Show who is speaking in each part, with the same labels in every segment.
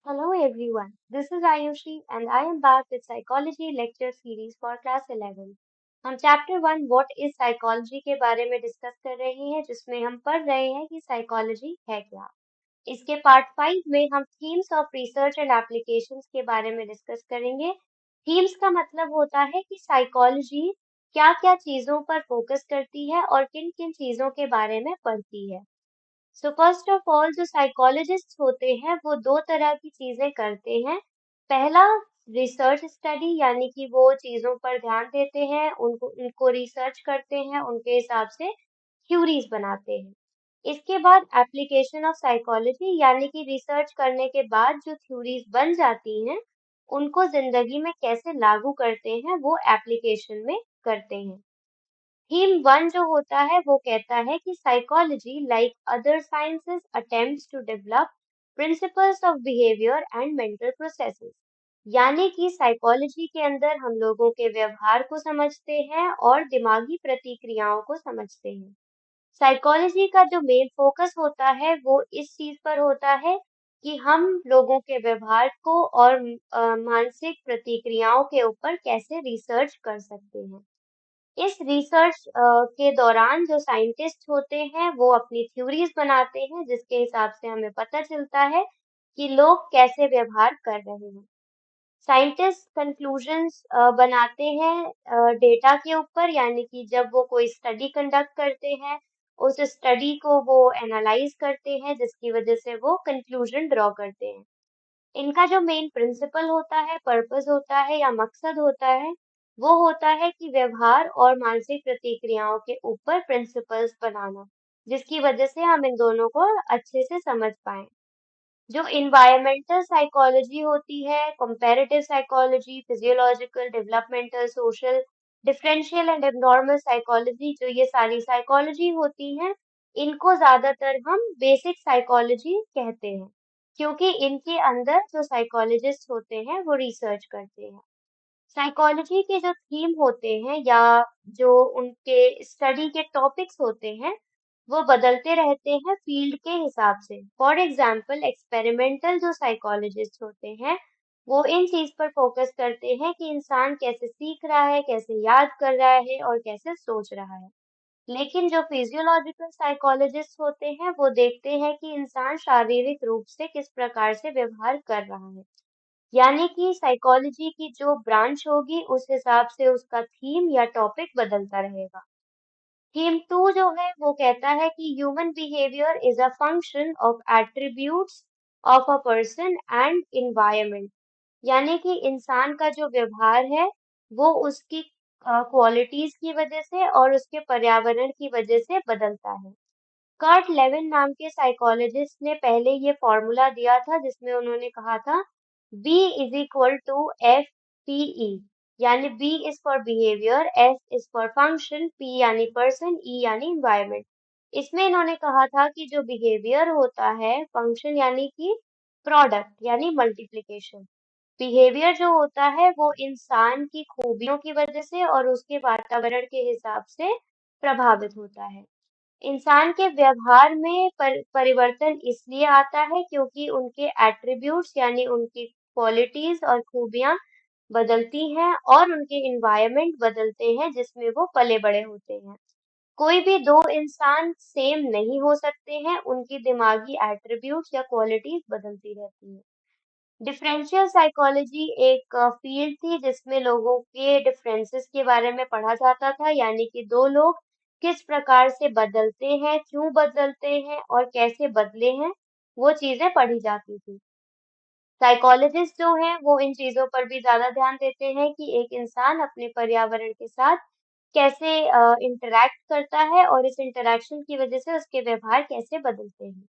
Speaker 1: Hello everyone, this is Ayushi and I am back with Psychology Lecture Series for Class 11. हम chapter 1 What is Psychology के बारे में discuss कर रहे हैं जिसमें हम पढ़ रहे हैं कि साइकोलॉजी है क्या। इसके पार्ट 5 में हम themes of research and applications के बारे में डिस्कस करेंगे। थीम्स का मतलब होता है कि साइकोलॉजी क्या-क्या चीजों पर फोकस करती है और किन-किन चीजों के बारे में पढ़ती है। सो फर्स्ट ऑफ ऑल जो साइकोलॉजिस्ट होते हैं वो दो तरह की चीजें करते हैं। पहला रिसर्च स्टडी यानी कि वो चीजों पर ध्यान देते हैं, उनको उनको रिसर्च करते हैं, उनके हिसाब से थ्योरीज बनाते हैं। इसके बाद एप्लीकेशन ऑफ साइकोलॉजी यानी कि रिसर्च करने के बाद जो थ्योरीज बन जाती हैं उनको जिंदगी में कैसे लागू करते हैं वो एप्लीकेशन में करते हैं। थीम वन जो होता है वो कहता है कि psychology like other sciences attempts to develop principles of behaviour and mental processes. यानी कि साइकोलॉजी के अंदर हम लोगों के व्यवहार को समझते हैं और दिमागी प्रतिक्रियाओं को समझते हैं। साइकोलॉजी का जो मेन फोकस होता है वो इस चीज पर होता है कि हम लोगों के व्यवहार को और मानसिक प्रतिक्रियाओं के ऊपर कैसे रिसर्च कर सकते हैं। इस रिसर्च के दौरान जो साइंटिस्ट होते हैं वो अपनी थ्योरीज बनाते हैं जिसके हिसाब से हमें पता चलता है कि लोग कैसे व्यवहार कर रहे हैं। साइंटिस्ट कंक्लूजन्स बनाते हैं डेटा के ऊपर यानी कि जब वो कोई स्टडी कंडक्ट करते हैं उस स्टडी को वो एनालाइज करते हैं जिसकी वजह से वो कंक्लूजन ड्रॉ करते हैं। इनका जो मेन प्रिंसिपल होता है, पर्पस होता है या मकसद होता है, वो होता है कि व्यवहार और मानसिक प्रतिक्रियाओं के ऊपर प्रिंसिपल्स बनाना, जिसकी वजह से हम इन दोनों को अच्छे से समझ पाएं। जो इन्वायरमेंटल साइकोलॉजी होती है, comparative psychology, physiological, developmental, social, differential and abnormal psychology, जो ये सारी साइकोलॉजी होती हैं, इनको ज्यादातर हम बेसिक साइकोलॉजी कहते हैं, क्योंकि इनके अंदर जो साइकोलॉजिस्ट होते हैं वो रिसर्च करते हैं। साइकोलॉजी के जो थीम होते हैं या जो उनके स्टडी के टॉपिक्स होते हैं वो बदलते रहते हैं फील्ड के हिसाब से। फॉर एग्जांपल एक्सपेरिमेंटल जो साइकोलॉजिस्ट होते हैं वो इन चीज पर फोकस करते हैं कि इंसान कैसे सीख रहा है, कैसे याद कर रहा है और कैसे सोच रहा है। लेकिन जो फिजियोलॉजिकल साइकोलॉजिस्ट होते हैं वो देखते हैं कि इंसान शारीरिक रूप से किस प्रकार से व्यवहार कर रहा है। यानी कि साइकोलॉजी की जो ब्रांच होगी उस हिसाब से उसका थीम या टॉपिक बदलता रहेगा। थीम 2 जो है वो कहता है कि human behaviour is a function of attributes of a person and environment. यानी कि इंसान का जो व्यवहार है वो उसकी क्वालिटीज की वजह से और उसके पर्यावरण की वजह से बदलता है। कर्ट लेविन नाम के साइकोलॉजिस्ट ने पहले ये फॉर्मूला दिया था जिसमें उन्होंने कहा था B is equal to F P E, यानी B is for behaviour, F is for function, P यानी पर्सन, E यानी इन्वायरमेंट। इसमें इन्होंने कहा था कि जो बिहेवियर होता है, फंक्शन यानी कि प्रोडक्ट यानी मल्टीप्लिकेशन, बिहेवियर जो होता है वो इंसान की खूबियों की वजह से और उसके वातावरण के हिसाब से प्रभावित होता है। इंसान के व्यवहार में परिवर्तन इसलिए आता है क्योंकि उनके एट्रीब्यूट्स यानी उनकी क्वालिटीज और खूबियां बदलती हैं और उनके इन्वायरमेंट बदलते हैं जिसमें वो पले बड़े होते हैं। कोई भी दो इंसान सेम नहीं हो सकते हैं, उनकी दिमागी एट्रीब्यूट्स या क्वालिटीज बदलती रहती हैं। डिफरेंशियल साइकोलॉजी एक फील्ड थी जिसमें लोगों के डिफरेंसेस के बारे में पढ़ा जाता था, यानी कि दो लोग किस प्रकार से बदलते हैं, क्यों बदलते हैं और कैसे बदले हैं, वो चीजें पढ़ी जाती थी। साइकोलॉजिस्ट जो हैं वो इन चीजों पर भी ज्यादा ध्यान देते हैं कि एक इंसान अपने पर्यावरण के साथ कैसे इंटरैक्ट करता है और इस इंटरैक्शन की वजह से उसके व्यवहार कैसे बदलते हैं।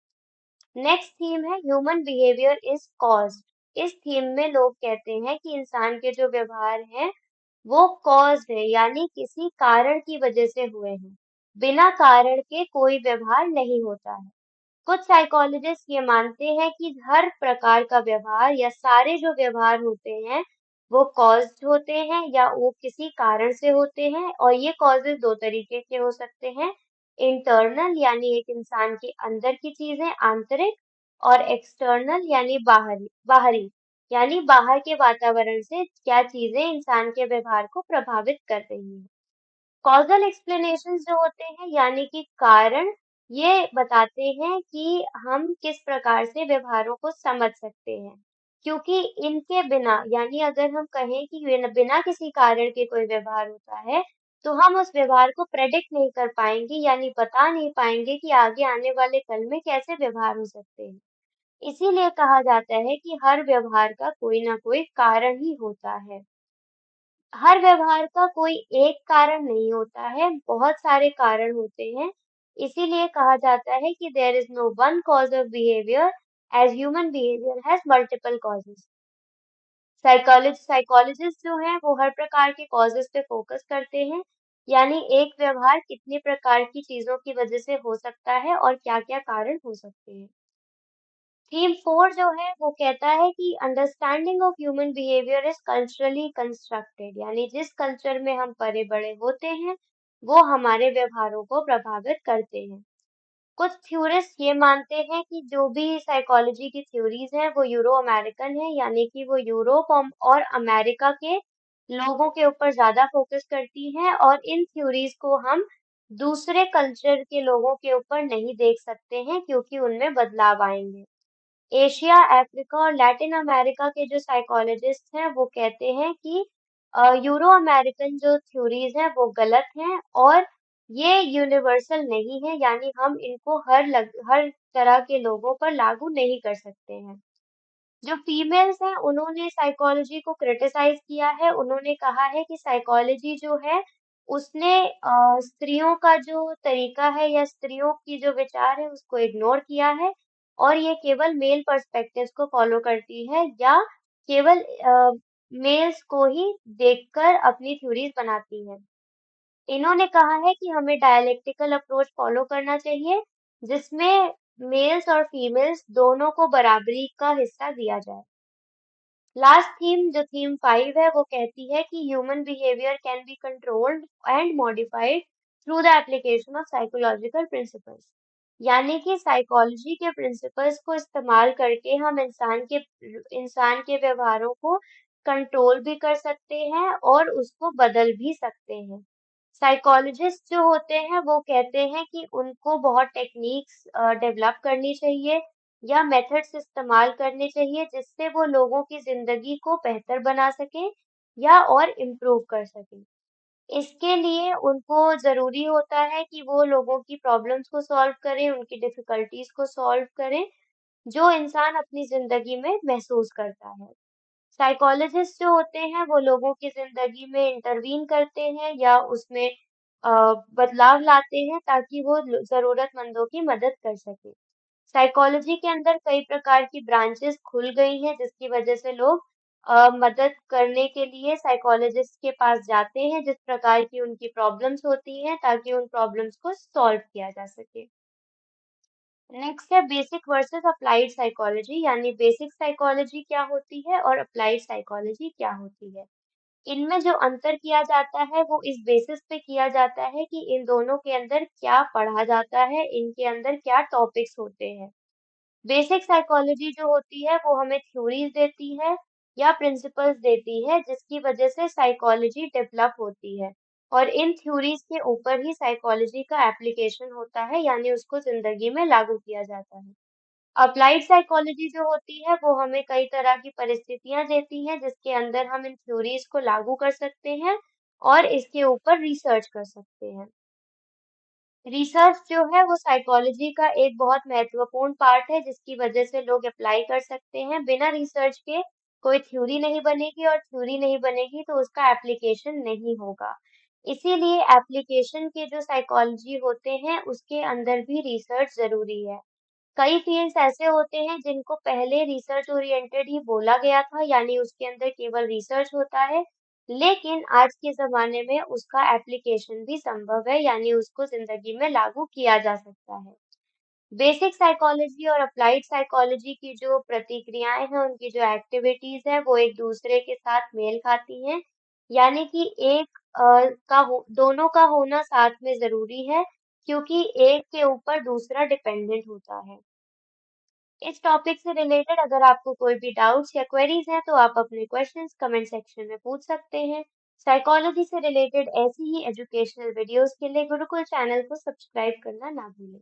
Speaker 1: नेक्स्ट थीम है ह्यूमन बिहेवियर इज कॉज्ड। इस थीम में लोग कहते हैं कि इंसान के जो व्यवहार हैं वो कॉज्ड है, यानी किसी कारण की वजह से हुए हैं। बिना कारण के कोई व्यवहार नहीं होता है। कुछ साइकोलॉजिस्ट ये मानते हैं कि हर प्रकार का व्यवहार या सारे जो व्यवहार होते हैं वो कॉज्ड होते हैं या वो किसी कारण से होते हैं, और ये कॉजेज दो तरीके के हो सकते हैं। इंटरनल यानी एक इंसान के अंदर की चीजें, आंतरिक, और एक्सटर्नल यानी बाहरी बाहरी यानी बाहर के वातावरण से क्या चीजें इंसान के व्यवहार को प्रभावित कर रही हैं। कॉजल एक्सप्लेनेशंस जो होते हैं यानी कि कारण, ये बताते हैं कि हम किस प्रकार से व्यवहारों को समझ सकते हैं, क्योंकि इनके बिना यानी अगर हम कहें कि बिना किसी कारण के कोई व्यवहार होता है तो हम उस व्यवहार को प्रेडिक्ट नहीं कर पाएंगे यानी बता नहीं पाएंगे कि आगे आने वाले कल में कैसे व्यवहार हो सकते हैं। इसीलिए कहा जाता है कि हर व्यवहार का कोई ना कोई कारण ही होता है। हर व्यवहार का कोई एक कारण नहीं होता है, बहुत सारे कारण होते हैं। इसीलिए कहा जाता है कि there is no one cause of behaviour as human behaviour has multiple causes. Psychologist जो हैं वो हर प्रकार के कॉजेस पे फोकस करते हैं, यानी एक व्यवहार कितनी प्रकार की चीजों की वजह से हो सकता है और क्या-क्या कारण हो सकते हैं। थीम 4 जो है वो कहता है कि understanding of human behaviour is culturally constructed, यानी जिस कल्चर में हम पले बड़े होते हैं वो हमारे व्यवहारों को प्रभावित करते हैं। कुछ थ्योरिस्ट ये मानते हैं कि जो भी साइकोलॉजी की थ्योरीज हैं वो यूरो अमेरिकन है, यानी कि वो यूरोप और अमेरिका के लोगों के ऊपर ज्यादा फोकस करती हैं और इन थ्योरीज को हम दूसरे कल्चर के लोगों के ऊपर नहीं देख सकते हैं क्योंकि उनमें बदलाव आएंगे। एशिया, अफ्रीका और लैटिन अमेरिका के जो साइकोलॉजिस्ट हैं वो कहते हैं कि यूरो अमेरिकन जो थ्योरीज हैं वो गलत हैं और ये यूनिवर्सल नहीं है, यानी हम इनको हर तरह के लोगों पर लागू नहीं कर सकते हैं। जो फीमेल्स हैं उन्होंने साइकोलॉजी को क्रिटिसाइज किया है। उन्होंने कहा है कि साइकोलॉजी जो है उसने स्त्रियों का जो तरीका है या स्त्रियों की जो विचार है उसको इग्नोर किया है और ये केवल मेल पर्सपेक्टिव्स को फॉलो करती है या केवल मेल्स को ही देखकर अपनी थ्योरीज बनाती है। इन्होंने कहा है कि हमें डायलेक्टिकल अप्रोच फॉलो करना चाहिए जिसमें मेल्स और फीमेल्स दोनों को बराबरी का हिस्सा दिया जाए। लास्ट थीम जो थीम 5 है वो कहती है कि human behaviour can be controlled and modified through the application of psychological principles, यानी कि साइकोलॉजी के प्रिंसिपल्स को इस्तेमाल करके हम इंसान के व्यवहारों को कंट्रोल भी कर सकते हैं और उसको बदल भी सकते हैं। साइकोलॉजिस्ट जो होते हैं वो कहते हैं कि उनको बहुत टेक्निक्स डेवलप करनी चाहिए या मेथड्स इस्तेमाल करने चाहिए जिससे वो लोगों की जिंदगी को बेहतर बना सके या और इम्प्रूव कर सके। इसके लिए उनको जरूरी होता है कि वो लोगों की प्रॉब्लम्स को सॉल्व करें, उनकी डिफिकल्टीज को सॉल्व करें, जो इंसान अपनी जिंदगी में महसूस करता है। साइकोलॉजिस्ट जो होते हैं वो लोगों की जिंदगी में इंटरवीन करते हैं या उसमें अ, बदलाव लाते हैं ताकि वो जरूरतमंदों की मदद कर सके। साइकोलॉजी के अंदर कई प्रकार की ब्रांचेस खुल गई हैं जिसकी वजह से लोग मदद करने के लिए साइकोलॉजिस्ट के पास जाते हैं जिस प्रकार की उनकी प्रॉब्लम्स होती हैं ताकि उन प्रॉब्लम्स को सॉल्व किया जा सके। नेक्स्ट है बेसिक वर्सेस अप्लाइड साइकोलॉजी, यानी बेसिक साइकोलॉजी क्या होती है और अप्लाइड साइकोलॉजी क्या होती है। इनमें जो अंतर किया जाता है वो इस बेसिस पे किया जाता है कि इन दोनों के अंदर क्या पढ़ा जाता है, इनके अंदर क्या टॉपिक्स होते हैं। बेसिक साइकोलॉजी जो होती है वो हमें थ्योरीज देती है या प्रिंसिपल्स देती है जिसकी वजह से साइकोलॉजी डेवलप होती है और इन थ्योरीज के ऊपर ही साइकोलॉजी का एप्लीकेशन होता है यानी उसको जिंदगी में लागू किया जाता है। अप्लाइड साइकोलॉजी जो होती है वो हमें कई तरह की परिस्थितियां देती हैं जिसके अंदर हम इन थ्योरीज को लागू कर सकते हैं और इसके ऊपर रिसर्च कर सकते हैं। रिसर्च जो है वो साइकोलॉजी का एक बहुत महत्वपूर्ण पार्ट है जिसकी वजह से लोग अप्लाई कर सकते हैं। बिना रिसर्च के कोई थ्योरी नहीं बनेगी और थ्योरी नहीं बनेगी तो उसका एप्लीकेशन नहीं होगा। इसीलिए एप्लीकेशन के जो साइकोलॉजी होते हैं उसके अंदर भी रिसर्च जरूरी है। कई फील्ड्स ऐसे होते हैं जिनको पहले रिसर्च ओरिएंटेड ही बोला गया था यानी उसके अंदर केवल रिसर्च होता है, लेकिन आज के ज़माने में उसका एप्लीकेशन भी संभव है यानी उसको ज़िंदगी में लागू किया जा सकता है। बेसिक साइकोलॉजी और अप्लाइड साइकोलॉजी की जो प्रतिक्रियाएं हैं, उनकी जो एक्टिविटीज है वो एक दूसरे के साथ मेल खाती हैं, यानी कि दोनों का होना साथ में ज़रूरी है क्योंकि एक के ऊपर दूसरा डिपेंडेंट होता है। इस टॉपिक से रिलेटेड अगर आपको कोई भी डाउट्स या क्वेरीज हैं तो आप अपने क्वेश्चंस कमेंट सेक्शन में पूछ सकते हैं। साइकोलॉजी से रिलेटेड ऐसी ही एजुकेशनल वीडियोस के लिए गुरुकुल चैनल को सब्सक्राइब करना ना भूलें।